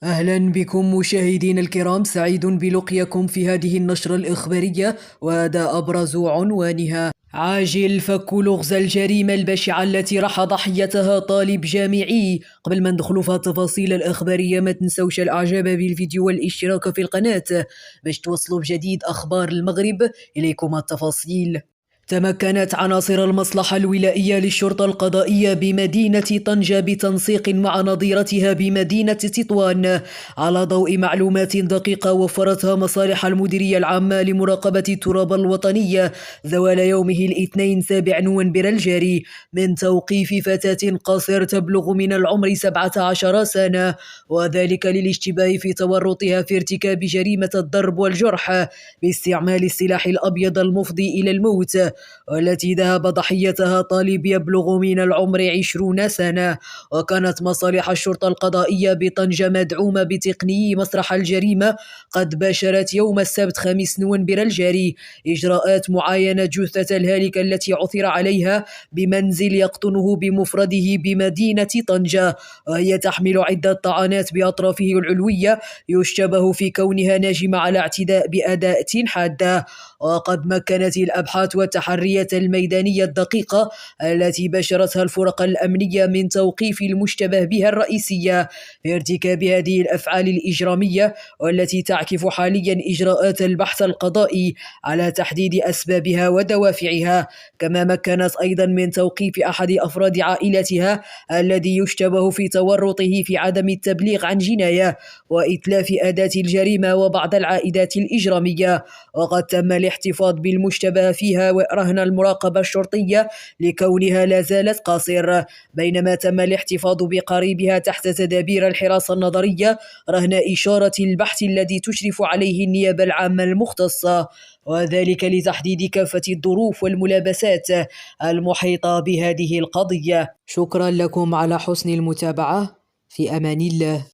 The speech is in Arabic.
أهلا بكم مشاهدينا الكرام، سعيد بلقياكم في هذه النشرة الإخبارية، وهذا أبرز عنوانها: عاجل فك لغز الجريمة البشعة التي راح ضحيتها طالب جامعي. قبل ما ندخلوا في التفاصيل الإخبارية ما تنسوش الإعجاب بالفيديو والاشتراك في القناة باش توصلوا بجديد أخبار المغرب. إليكم التفاصيل. تمكنت عناصر المصلحة الولائية للشرطة القضائية بمدينة طنجة بتنسيق مع نظيرتها بمدينة تطوان على ضوء معلومات دقيقة وفرتها مصالح المديرية العامة لمراقبة التراب الوطنية زوال يومه الاثنين 7 نوفمبر الجاري من توقيف فتاة قاصر تبلغ من العمر 17 سنة، وذلك للاشتباه في تورطها في ارتكاب جريمة الضرب والجرح باستعمال السلاح الأبيض المفضي إلى الموت، والتي ذهب ضحيتها طالب يبلغ من العمر 20 سنة. وكانت مصالح الشرطة القضائية بطنجة مدعومة بتقني مسرح الجريمة قد باشرت يوم السبت 5 نوفمبر الجاري إجراءات معاينة جثة الهالكة التي عثر عليها بمنزل يقطنه بمفرده بمدينة طنجة، وهي تحمل عدة طعنات بأطرافه العلوية يشتبه في كونها ناجمة على اعتداء بأداة حادة. وقد مكنت الأبحاث والتحريات الميدانية الدقيقة التي بشرتها الفرق الأمنية من توقيف المشتبه بها الرئيسية في ارتكاب هذه الأفعال الإجرامية، والتي تعكف حاليا إجراءات البحث القضائي على تحديد أسبابها ودوافعها. كما مكنت أيضا من توقيف أحد أفراد عائلتها الذي يشتبه في تورطه في عدم التبليغ عن جناية وإتلاف أداة الجريمة وبعض العائدات الإجرامية. وقد تم الاحتفاظ بالمشتبه فيها رهن المراقبة الشرطية لكونها لا زالت قاصر، بينما تم الاحتفاظ بقريبها تحت تدابير الحراسة النظرية رهن إشارة البحث الذي تشرف عليه النيابة العامة المختصة، وذلك لتحديد كافة الظروف والملابسات المحيطة بهذه القضية. شكرا لكم على حسن المتابعة، في أمان الله.